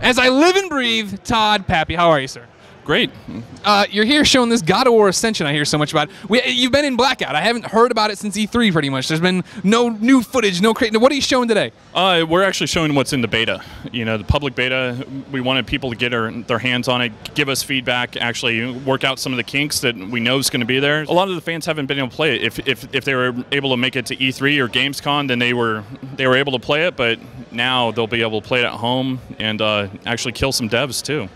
As I live and breathe, Todd Pappy. How are you, sir? Great. You're here showing this God of War Ascension I hear so much about. You've been in blackout. I haven't heard about it since E3 pretty much. There's been no new footage, no crate. What are you showing today? We're actually showing what's in the beta. You know, the public beta, we wanted people to get their hands on it, give us feedback, actually work out some of the kinks that we know is going to be there. A lot of the fans haven't been able to play it. If they were able to make it to E3 or Gamescom, then they were able to play it, but now they'll be able to play it at home and actually kill some devs too.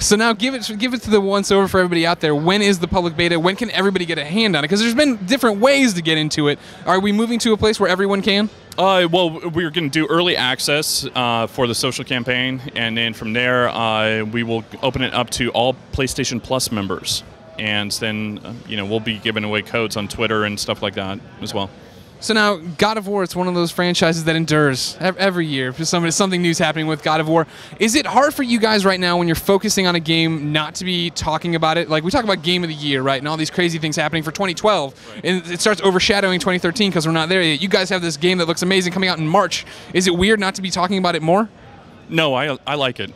So now give it to the once over for everybody out there. When is the public beta? When can everybody get a hand on it? Because there's been different ways to get into it. Are we moving to a place where everyone can? Well, we're going to do early access for the social campaign, and then from there we will open it up to all PlayStation Plus members. And then we'll be giving away codes on Twitter and stuff like that as well. So now, God of War, it's one of those franchises that endures every year. Something new's happening with God of War. Is it hard for you guys right now when you're focusing on a game not to be talking about it? Like, we talk about Game of the Year, right, and all these crazy things happening for 2012, right. And it starts overshadowing 2013 because we're not there yet. You guys have this game that looks amazing coming out in March. Is it weird not to be talking about it more? No, I like it.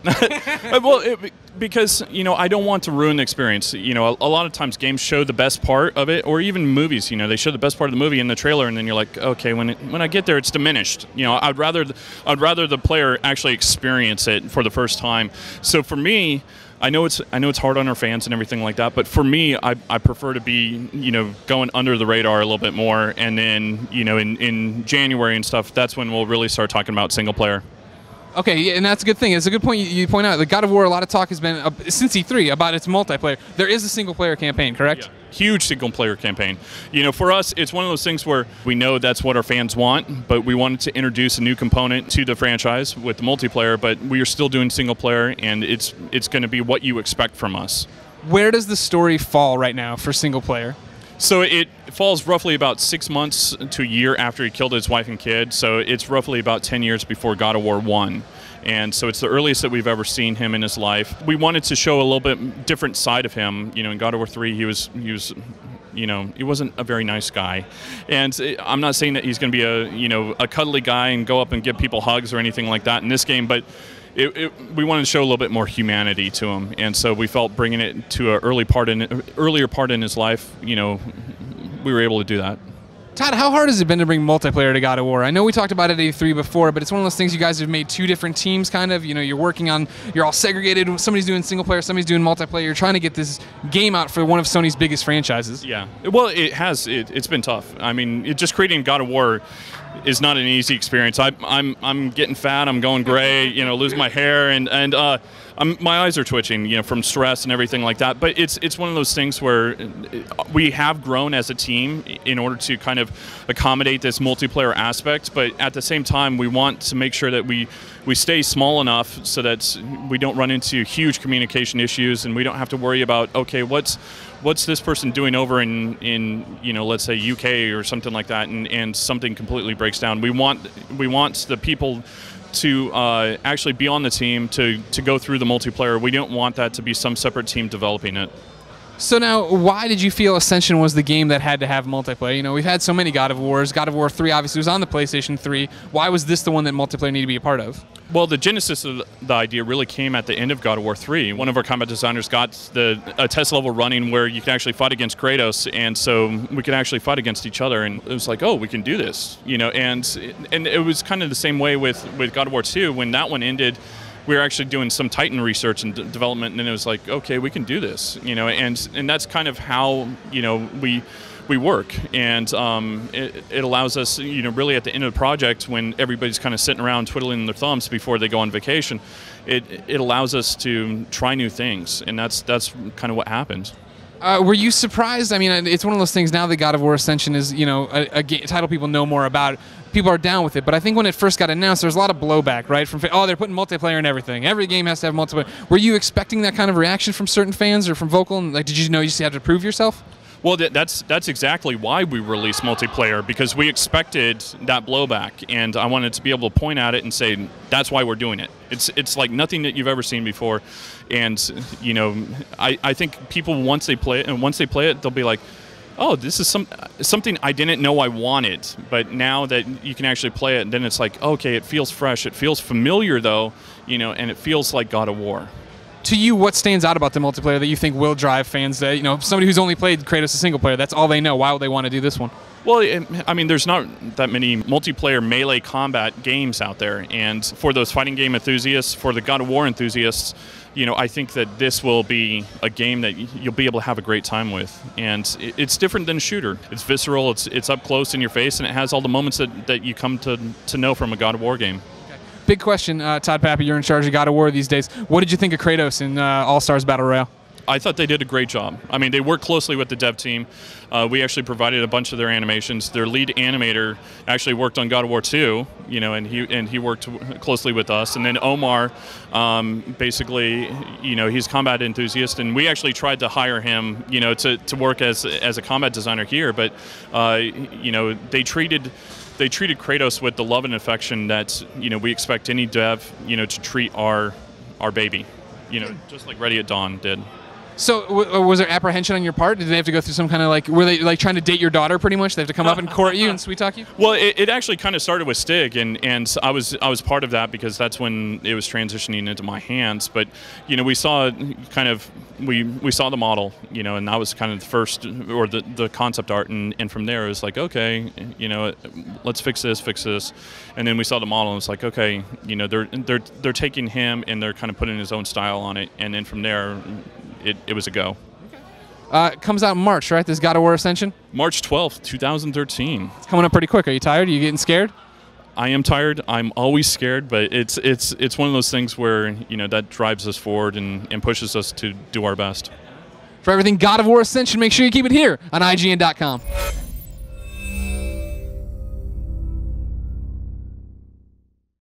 Well, because I don't want to ruin the experience. A lot of times games show the best part of it, or even movies. They show the best part of the movie in the trailer, and then you're like, okay, when I get there, it's diminished. I'd rather the player actually experience it for the first time. So for me, I know it's hard on our fans and everything like that, but for me, I prefer to be going under the radar a little bit more, and then in January and stuff, that's when we'll really start talking about single player. Okay, yeah, and that's a good thing. It's a good point you point out. The God of War, a lot of talk has been, since E3, about its multiplayer. There is a single-player campaign, correct? Yeah. Huge single-player campaign. For us, it's one of those things where we know that's what our fans want, but we wanted to introduce a new component to the franchise with the multiplayer, but we are still doing single-player, and it's going to be what you expect from us. Where does the story fall right now for single-player? So it falls roughly about 6 months to a year after he killed his wife and kid. So it's roughly about 10 years before God of War 1. And so it's the earliest that we've ever seen him in his life. We wanted to show a little bit different side of him. In God of War 3, he wasn't a very nice guy. And I'm not saying that he's going to be a cuddly guy and go up and give people hugs or anything like that in this game, but we wanted to show a little bit more humanity to him, and so we felt bringing it to an earlier part in his life, we were able to do that. Todd, how hard has it been to bring multiplayer to God of War? I know we talked about it at E3 before, but it's one of those things you guys have made two different teams, kind of. You're working on, you're all segregated. Somebody's doing single player, somebody's doing multiplayer. You're trying to get this game out for one of Sony's biggest franchises. Yeah, well, it's been tough. I mean, just creating God of War is not an easy experience. I'm getting fat. I'm going gray. Losing my hair, and my eyes are twitching. From stress and everything like that. But it's one of those things where we have grown as a team in order to kind of accommodate this multiplayer aspect. But at the same time, we want to make sure that we stay small enough so that we don't run into huge communication issues, and we don't have to worry about, okay, what's this person doing over in let's say UK or something like that, and something completely breaks down. We want the people to actually be on the team to go through the multiplayer. We don't want that to be some separate team developing it. So now, why did you feel Ascension was the game that had to have multiplayer? We've had so many God of Wars. God of War 3 obviously was on the PlayStation 3. Why was this the one that multiplayer needed to be a part of? Well, the genesis of the idea really came at the end of God of War 3. One of our combat designers got a test level running where you can actually fight against Kratos, and so we could actually fight against each other, and it was like, oh, we can do this, and it was kind of the same way with God of War 2. When that one ended, we were actually doing some Titan research and development, and it was like, okay, we can do this, and that's kind of how we work, and it allows us, really at the end of the project, when everybody's kind of sitting around twiddling their thumbs before they go on vacation, it allows us to try new things, and that's kind of what happens. Were you surprised? I mean, it's one of those things now that God of War Ascension is, a title people know more about. People are down with it, but I think when it first got announced, there was a lot of blowback, right? They're putting multiplayer in everything. Every game has to have multiplayer. Were you expecting that kind of reaction from certain fans or from Vocal? And did you know you just had to prove yourself? Well, that's exactly why we released multiplayer, because we expected that blowback, and I wanted to be able to point at it and say, that's why we're doing it. It's like nothing that you've ever seen before, and I think people once they play it, they'll be like, oh, this is something I didn't know I wanted, but now that you can actually play it, then it's like, okay, it feels fresh. It feels familiar, though, and it feels like God of War. To you, what stands out about the multiplayer that you think will drive fans? That somebody who's only played Kratos a single player, that's all they know. Why would they want to do this one? Well, I mean, there's not that many multiplayer melee combat games out there, and for those fighting game enthusiasts, for the God of War enthusiasts, I think that this will be a game that you'll be able to have a great time with, and it's different than a shooter. It's visceral, it's up close in your face, and it has all the moments that you come to know from a God of War game. Big question, Todd Pappy, you're in charge of God of War these days. What did you think of Kratos in All-Stars Battle Royale? I thought they did a great job. I mean, they worked closely with the dev team. We actually provided a bunch of their animations. Their lead animator actually worked on God of War 2, and he worked closely with us. And then Omar, basically, he's a combat enthusiast, and we actually tried to hire him, to work as a combat designer here. But they treated Kratos with the love and affection that we expect any dev to treat our baby, just like Ready at Dawn did. So was there apprehension on your part? Did they have to go through some kind of were they trying to date your daughter pretty much? They have to come up and court you and sweet talk you? Well, it actually kind of started with Stig, and I was part of that because that's when it was transitioning into my hands. But we saw we saw the model, and that was kind of the first, or the concept art, and from there it was like, okay, let's fix this, and then we saw the model and it's like, okay, they're taking him and they're kind of putting his own style on it, and then from there it was a go. Comes out in March, right? This God of War Ascension? March 12th, 2013. It's coming up pretty quick. Are you tired? Are you getting scared? I am tired. I'm always scared, but it's one of those things where that drives us forward and pushes us to do our best. For everything God of War Ascension, make sure you keep it here on IGN.com.